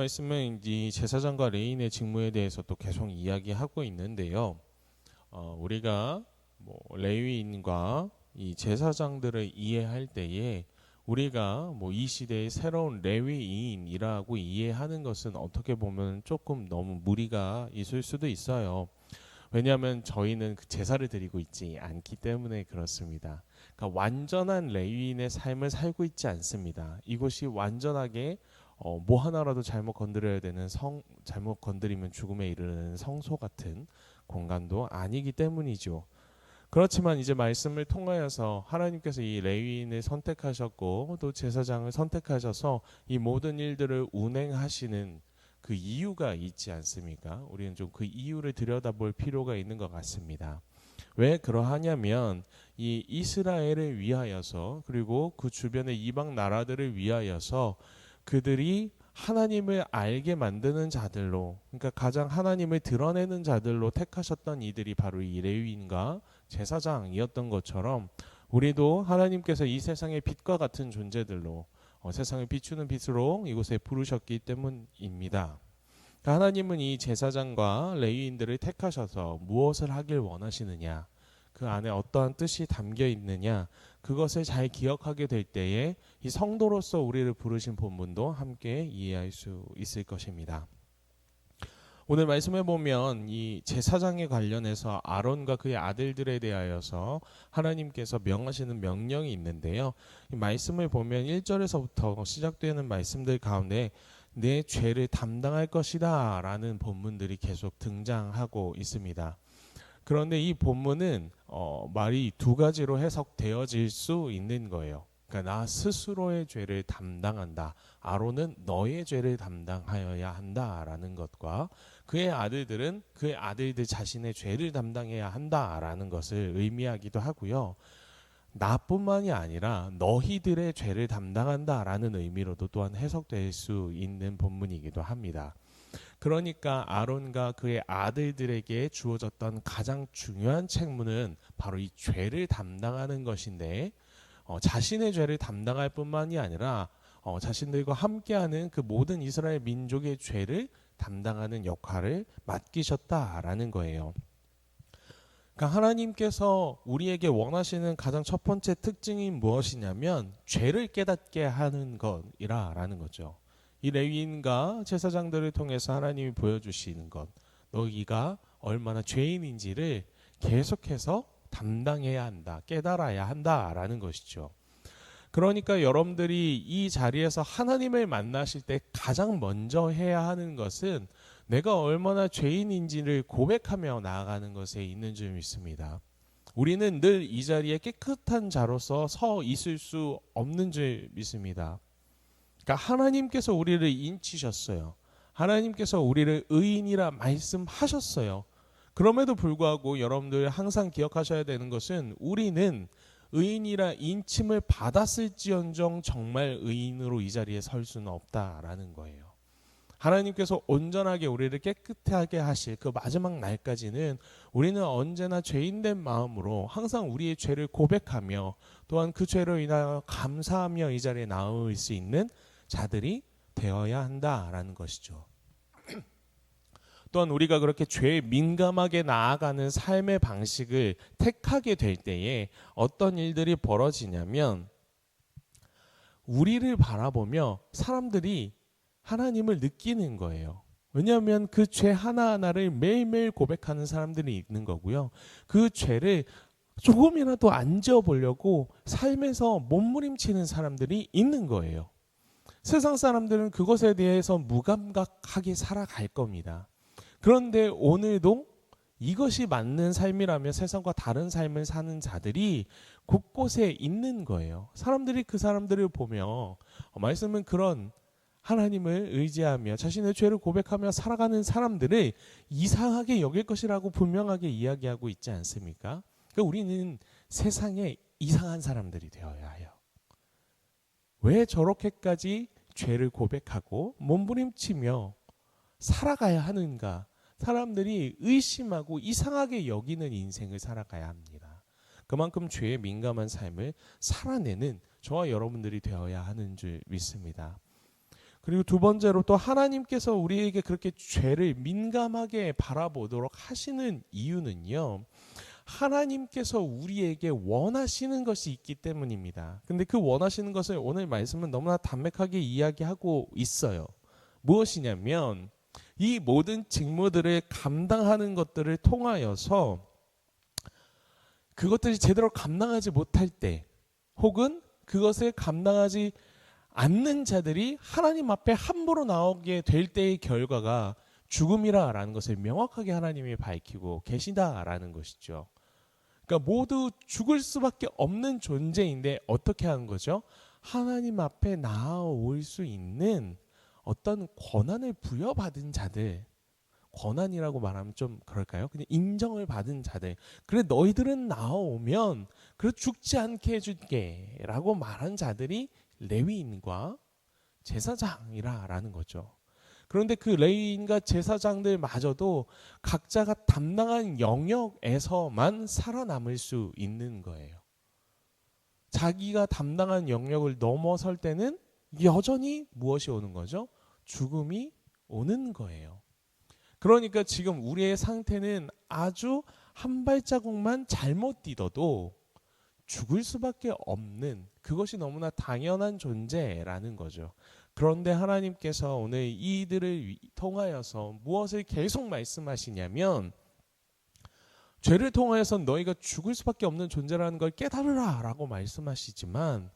말씀은 이 제사장과 레위인의 직무에 대해서 또 계속 이야기하고 있는데요. 우리가 레위인과 이 제사장들을 이해할 때에 우리가 이 시대의 새로운 레위인이라고 이해하는 것은 어떻게 보면 조금 너무 무리가 있을 수도 있어요. 왜냐하면 저희는 그 제사를 드리고 있지 않기 때문에 그렇습니다. 그러니까 완전한 레위인의 삶을 살고 있지 않습니다. 이것이 완전하게 뭐 하나라도 잘못 건드려야 되는 잘못 건드리면 죽음에 이르는 성소 같은 공간도 아니기 때문이죠. 그렇지만 이제 말씀을 통하여서 하나님께서 이 레위인을 선택하셨고 또 제사장을 선택하셔서 이 모든 일들을 운행하시는 그 이유가 있지 않습니까? 우리는 좀 그 이유를 들여다볼 필요가 있는 것 같습니다. 왜 그러하냐면 이 이스라엘을 위하여서 그리고 그 주변의 이방 나라들을 위하여서 그들이 하나님을 알게 만드는 자들로, 그러니까 가장 하나님을 드러내는 자들로 택하셨던 이들이 바로 이 레위인과 제사장이었던 것처럼 우리도 하나님께서 이 세상의 빛과 같은 존재들로 세상을 비추는 빛으로 이곳에 부르셨기 때문입니다. 그러니까 하나님은 이 제사장과 레위인들을 택하셔서 무엇을 하길 원하시느냐, 그 안에 어떠한 뜻이 담겨 있느냐, 그것을 잘 기억하게 될 때에 이 성도로서 우리를 부르신 본문도 함께 이해할 수 있을 것입니다. 오늘 말씀해 보면 이 제사장에 관련해서 아론과 그의 아들들에 대하여서 하나님께서 명하시는 명령이 있는데요. 이 말씀을 보면 1절에서부터 시작되는 말씀들 가운데 내 죄를 담당할 것이다 라는 본문들이 계속 등장하고 있습니다. 그런데 이 본문은 말이 두 가지로 해석되어질 수 있는 거예요. 그러니까 나 스스로의 죄를 담당한다. 아론은 너의 죄를 담당하여야 한다라는 것과 그의 아들들은 그의 아들들 자신의 죄를 담당해야 한다라는 것을 의미하기도 하고요. 나뿐만이 아니라 너희들의 죄를 담당한다라는 의미로도 또한 해석될 수 있는 본문이기도 합니다. 그러니까 아론과 그의 아들들에게 주어졌던 가장 중요한 책무는 바로 이 죄를 담당하는 것인데 자신의 죄를 담당할 뿐만이 아니라 자신들과 함께하는 그 모든 이스라엘 민족의 죄를 담당하는 역할을 맡기셨다라는 거예요. 그러니까 하나님께서 우리에게 원하시는 가장 첫 번째 특징이 무엇이냐면 죄를 깨닫게 하는 것이라는 거죠. 이 레위인과 제사장들을 통해서 하나님이 보여주시는 것, 너희가 얼마나 죄인인지를 계속해서 담당해야 한다, 깨달아야 한다라는 것이죠. 그러니까 여러분들이 이 자리에서 하나님을 만나실 때 가장 먼저 해야 하는 것은 내가 얼마나 죄인인지를 고백하며 나아가는 것에 있는 줄 믿습니다. 우리는 늘 이 자리에 깨끗한 자로서 서 있을 수 없는 줄 믿습니다. 그러니까 하나님께서 우리를 인치셨어요. 하나님께서 우리를 의인이라 말씀하셨어요. 그럼에도 불구하고 여러분들 항상 기억하셔야 되는 것은 우리는 의인이라 인침을 받았을지언정 정말 의인으로 이 자리에 설 수는 없다라는 거예요. 하나님께서 온전하게 우리를 깨끗하게 하실 그 마지막 날까지는 우리는 언제나 죄인된 마음으로 항상 우리의 죄를 고백하며 또한 그 죄로 인하여 감사하며 이 자리에 나올 수 있는 자들이 되어야 한다라는 것이죠. 또한 우리가 그렇게 죄에 민감하게 나아가는 삶의 방식을 택하게 될 때에 어떤 일들이 벌어지냐면 우리를 바라보며 사람들이 하나님을 느끼는 거예요. 왜냐하면 그 죄 하나하나를 매일매일 고백하는 사람들이 있는 거고요. 그 죄를 조금이라도 안 지어보려고 삶에서 몸부림치는 사람들이 있는 거예요. 세상 사람들은 그것에 대해서 무감각하게 살아갈 겁니다. 그런데 오늘도 이것이 맞는 삶이라며 세상과 다른 삶을 사는 자들이 곳곳에 있는 거예요. 사람들이 그 사람들을 보며 말씀은 그런 하나님을 의지하며 자신의 죄를 고백하며 살아가는 사람들을 이상하게 여길 것이라고 분명하게 이야기하고 있지 않습니까? 그러니까 우리는 세상에 이상한 사람들이 되어야 해요. 왜 저렇게까지 죄를 고백하고 몸부림치며 살아가야 하는가? 사람들이 의심하고 이상하게 여기는 인생을 살아가야 합니다. 그만큼 죄에 민감한 삶을 살아내는 저와 여러분들이 되어야 하는 줄 믿습니다. 그리고 두 번째로 또 하나님께서 우리에게 그렇게 죄를 민감하게 바라보도록 하시는 이유는요, 하나님께서 우리에게 원하시는 것이 있기 때문입니다. 근데 그 원하시는 것을 오늘 말씀은 너무나 담백하게 이야기하고 있어요. 무엇이냐면 이 모든 직무들을 감당하는 것들을 통하여서 그것들이 제대로 감당하지 못할 때, 혹은 그것을 감당하지 않는 자들이 하나님 앞에 함부로 나오게 될 때의 결과가 죽음이라는 것을 명확하게 하나님이 밝히고 계시다라는 것이죠. 그러니까 모두 죽을 수밖에 없는 존재인데 어떻게 하는 거죠? 하나님 앞에 나아올 수 있는 어떤 권한을 부여받은 자들, 권한이라고 말하면 좀 그럴까요? 그냥 인정을 받은 자들, 그래 너희들은 나오면 그래 죽지 않게 해줄게 라고 말한 자들이 레위인과 제사장이라는 거죠. 그런데 그 레위인과 제사장들마저도 각자가 담당한 영역에서만 살아남을 수 있는 거예요. 자기가 담당한 영역을 넘어설 때는 여전히 무엇이 오는 거죠? 죽음이 오는 거예요. 그러니까 지금 우리의 상태는 아주 한 발자국만 잘못 뛰어도 죽을 수밖에 없는, 그것이 너무나 당연한 존재라는 거죠. 그런데 하나님께서 오늘 이들을 통하여서 무엇을 계속 말씀하시냐면, 죄를 통하여서 너희가 죽을 수밖에 없는 존재라는 걸 깨달으라 라고 말씀하시지만,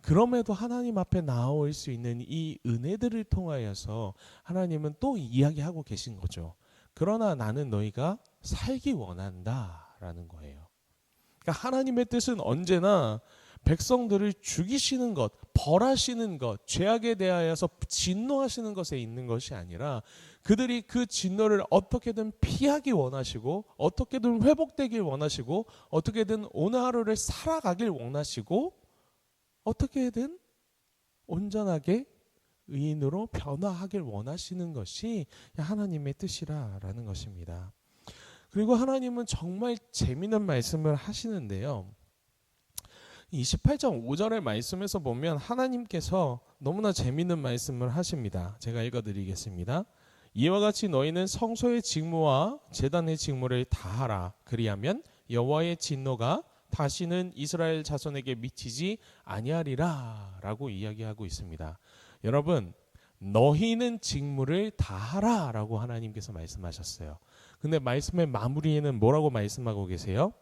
그럼에도 하나님 앞에 나올 수 있는 이 은혜들을 통하여서 하나님은 또 이야기하고 계신 거죠. 그러나 나는 너희가 살기 원한다 라는 거예요. 그러니까 하나님의 뜻은 언제나 백성들을 죽이시는 것, 벌하시는 것, 죄악에 대하여서 진노하시는 것에 있는 것이 아니라 그들이 그 진노를 어떻게든 피하기 원하시고, 어떻게든 회복되길 원하시고, 어떻게든 오늘 하루를 살아가길 원하시고, 어떻게든 온전하게 의인으로 변화하길 원하시는 것이 하나님의 뜻이라는 것입니다. 그리고 하나님은 정말 재미있는 말씀을 하시는데요. 28장 5절의 말씀에서 보면 하나님께서 너무나 재미있는 말씀을 하십니다. 제가 읽어드리겠습니다. 이와 같이 너희는 성소의 직무와 제단의 직무를 다하라. 그리하면 여호와의 진노가 다시는 이스라엘 자손에게 미치지 아니하리라 라고 이야기하고 있습니다. 여러분, 너희는 직무를 다하라 라고 하나님께서 말씀하셨어요. 근데 말씀의 마무리에는 뭐라고 말씀하고 계세요?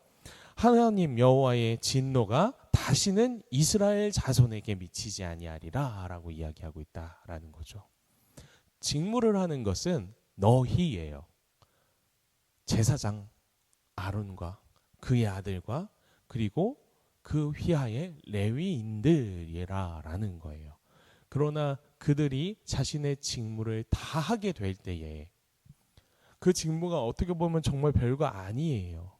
하나님 여호와의 진노가 다시는 이스라엘 자손에게 미치지 아니하리라 라고 이야기하고 있다라는 거죠. 직무를 하는 것은 너희예요. 제사장 아론과 그의 아들과 그리고 그 휘하의 레위인들이라는 거예요. 그러나 그들이 자신의 직무를 다 하게 될 때에 그 직무가 어떻게 보면 정말 별거 아니에요.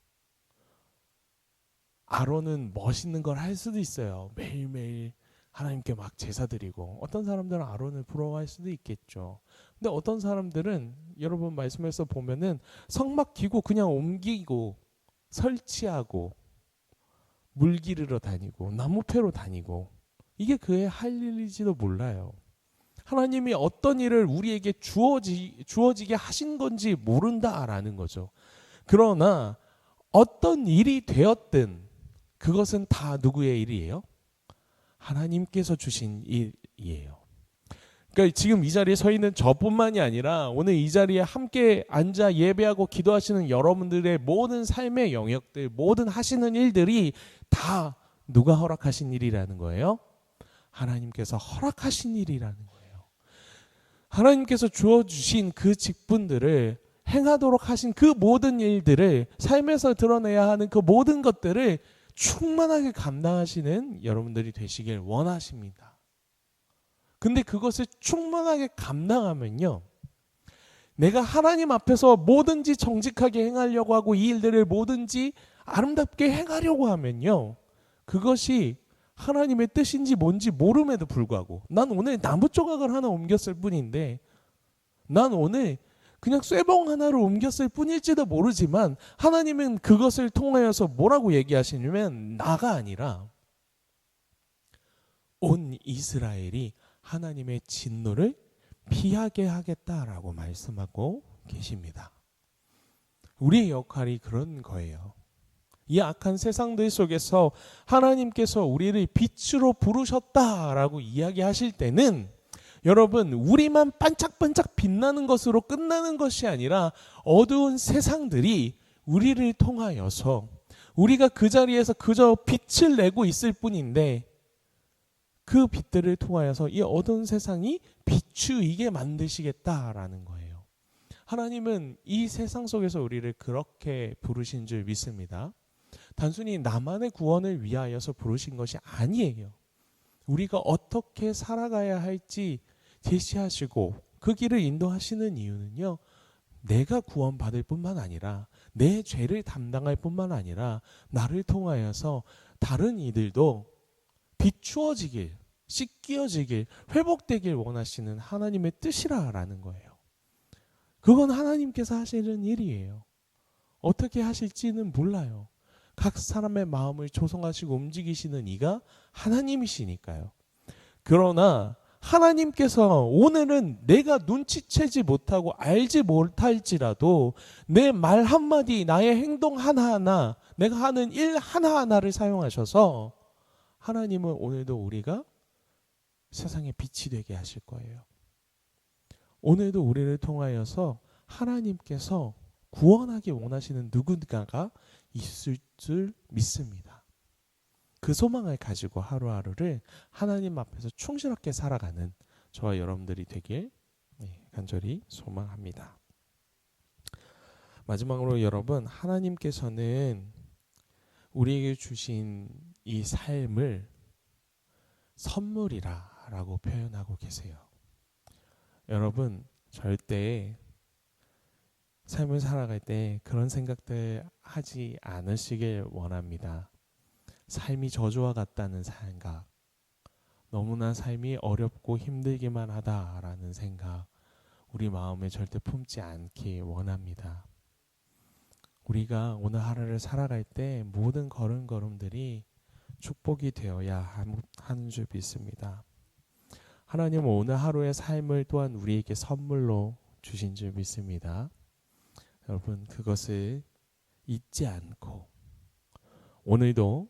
아론은 멋있는 걸 할 수도 있어요. 매일매일 하나님께 막 제사 드리고, 어떤 사람들은 아론을 부러워할 수도 있겠죠. 근데 어떤 사람들은 여러분 말씀에서 보면은 성막 기구 그냥 옮기고 설치하고 물 기르러 다니고 나무 패러 다니고, 이게 그의 할 일인지도 몰라요. 하나님이 어떤 일을 우리에게 주어지게 하신 건지 모른다라는 거죠. 그러나 어떤 일이 되었든 그것은 다 누구의 일이에요? 하나님께서 주신 일이에요. 그러니까 지금 이 자리에 서 있는 저뿐만이 아니라 오늘 이 자리에 함께 앉아 예배하고 기도하시는 여러분들의 모든 삶의 영역들, 모든 하시는 일들이 다 누가 허락하신 일이라는 거예요? 하나님께서 허락하신 일이라는 거예요. 하나님께서 주어주신 그 직분들을 행하도록 하신 그 모든 일들을, 삶에서 드러내야 하는 그 모든 것들을 충만하게 감당하시는 여러분들이 되시길 원하십니다. 근데 그것을 충만하게 감당하면요, 내가 하나님 앞에서 뭐든지 정직하게 행하려고 하고 이 일들을 뭐든지 아름답게 행하려고 하면요, 그것이 하나님의 뜻인지 뭔지 모름에도 불구하고, 난 오늘 나무 조각을 하나 옮겼을 뿐인데, 난 오늘 그냥 쇠봉 하나를 옮겼을 뿐일지도 모르지만 하나님은 그것을 통하여서 뭐라고 얘기하시냐면, 나가 아니라 온 이스라엘이 하나님의 진노를 피하게 하겠다라고 말씀하고 계십니다. 우리의 역할이 그런 거예요. 이 악한 세상들 속에서 하나님께서 우리를 빛으로 부르셨다라고 이야기하실 때는 여러분, 우리만 반짝반짝 빛나는 것으로 끝나는 것이 아니라 어두운 세상들이 우리를 통하여서 우리가 그 자리에서 그저 빛을 내고 있을 뿐인데 그 빛들을 통하여서 이 어두운 세상이 비추이게 만드시겠다라는 거예요. 하나님은 이 세상 속에서 우리를 그렇게 부르신 줄 믿습니다. 단순히 나만의 구원을 위하여서 부르신 것이 아니에요. 우리가 어떻게 살아가야 할지 제시하시고 그 길을 인도하시는 이유는요, 내가 구원받을 뿐만 아니라 내 죄를 담당할 뿐만 아니라 나를 통하여서 다른 이들도 비추어지길, 씻겨지길, 회복되길 원하시는 하나님의 뜻이라는 거예요. 그건 하나님께서 하시는 일이에요. 어떻게 하실지는 몰라요. 각 사람의 마음을 조성하시고 움직이시는 이가 하나님이시니까요. 그러나 하나님께서 오늘은 내가 눈치채지 못하고 알지 못할지라도 내 말 한마디, 나의 행동 하나하나, 내가 하는 일 하나하나를 사용하셔서 하나님은 오늘도 우리가 세상에 빛이 되게 하실 거예요. 오늘도 우리를 통하여서 하나님께서 구원하기 원하시는 누군가가 있을 줄 믿습니다. 그 소망을 가지고 하루하루를 하나님 앞에서 충실하게 살아가는 저와 여러분들이 되길 간절히 소망합니다. 마지막으로 여러분, 하나님께서는 우리에게 주신 이 삶을 선물이라고 표현하고 계세요. 여러분, 절대 삶을 살아갈 때 그런 생각들 하지 않으시길 원합니다. 삶이 저주와 같다는 생각, 너무나 삶이 어렵고 힘들기만 하다라는 생각, 우리 마음에 절대 품지 않기 원합니다. 우리가 오늘 하루를 살아갈 때 모든 걸음걸음들이 축복이 되어야 하는 줄 믿습니다. 하나님은 오늘 하루의 삶을 또한 우리에게 선물로 주신 줄 믿습니다. 여러분, 그것을 잊지 않고 오늘도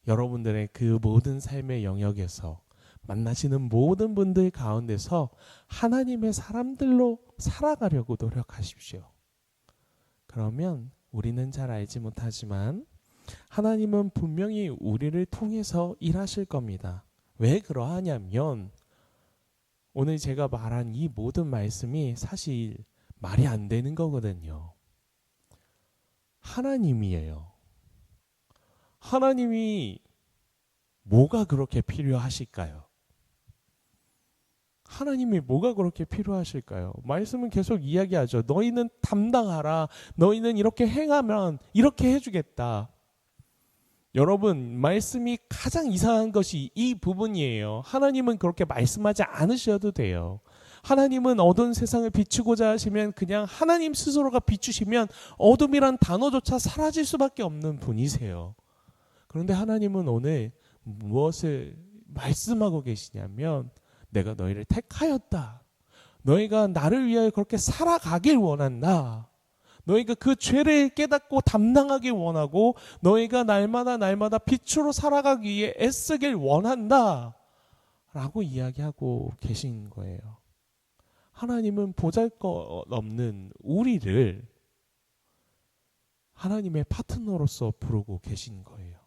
여러분들의 그 모든 삶의 영역에서 만나시는 모든 분들 가운데서 하나님의 사람들로 살아가려고 노력하십시오. 그러면 우리는 잘 알지 못하지만 하나님은 분명히 우리를 통해서 일하실 겁니다. 왜 그러하냐면 오늘 제가 말한 이 모든 말씀이 사실 말이 안 되는 거거든요. 하나님이에요. 하나님이 뭐가 그렇게 필요하실까요? 하나님이 뭐가 그렇게 필요하실까요? 말씀은 계속 이야기하죠. 너희는 담당하라. 너희는 이렇게 행하면 이렇게 해주겠다. 여러분, 말씀이 가장 이상한 것이 이 부분이에요. 하나님은 그렇게 말씀하지 않으셔도 돼요. 하나님은 어두운 세상을 비추고자 하시면 그냥 하나님 스스로가 비추시면 어둠이란 단어조차 사라질 수밖에 없는 분이세요. 그런데 하나님은 오늘 무엇을 말씀하고 계시냐면 내가 너희를 택하였다. 너희가 나를 위하여 그렇게 살아가길 원한다. 너희가 그 죄를 깨닫고 담당하길 원하고 너희가 날마다 빛으로 살아가기 위해 애쓰길 원한다. 라고 이야기하고 계신 거예요. 하나님은 보잘것없는 우리를 하나님의 파트너로서 부르고 계신 거예요.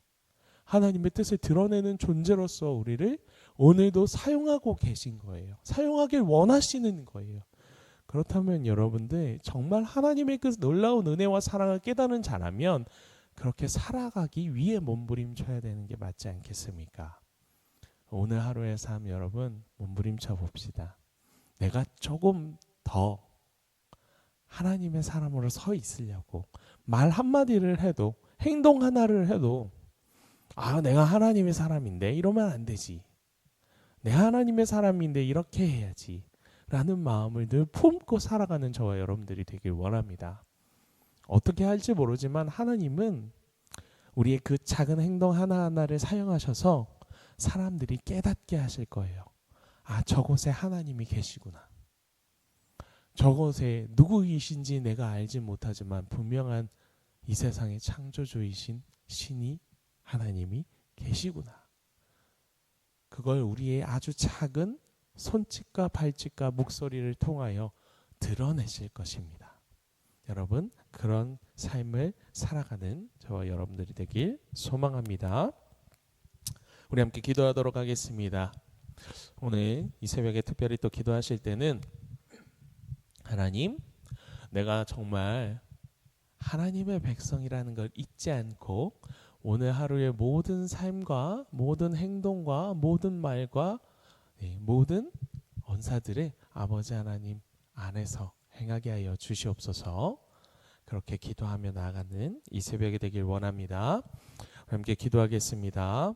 하나님의 뜻을 드러내는 존재로서 우리를 오늘도 사용하고 계신 거예요. 사용하길 원하시는 거예요. 그렇다면 여러분들 정말 하나님의 그 놀라운 은혜와 사랑을 깨닫는 자라면 그렇게 살아가기 위해 몸부림쳐야 되는 게 맞지 않겠습니까? 오늘 하루의 삶 여러분 몸부림쳐 봅시다. 내가 조금 더 하나님의 사람으로 서 있으려고 말 한마디를 해도 행동 하나를 해도 내가 하나님의 사람인데 이러면 안 되지. 내가 하나님의 사람인데 이렇게 해야지. 라는 마음을 늘 품고 살아가는 저와 여러분들이 되길 원합니다. 어떻게 할지 모르지만 하나님은 우리의 그 작은 행동 하나하나를 사용하셔서 사람들이 깨닫게 하실 거예요. 아, 저곳에 하나님이 계시구나. 저곳에 누구이신지 내가 알지 못하지만 분명한 이 세상의 창조주이신 신이 하나님이 계시구나. 그걸 우리의 아주 작은 손짓과 발짓과 목소리를 통하여 드러내실 것입니다. 여러분, 그런 삶을 살아가는 저와 여러분들이 되길 소망합니다. 우리 함께 기도하도록 하겠습니다. 오늘 이 새벽에 특별히 또 기도하실 때는 하나님, 내가 정말 하나님의 백성이라는 걸 잊지 않고 오늘 하루의 모든 삶과 모든 행동과 모든 말과 모든 언사들을 아버지 하나님 안에서 행하게 하여 주시옵소서. 그렇게 기도하며 나아가는 이 새벽이 되길 원합니다. 함께 기도하겠습니다.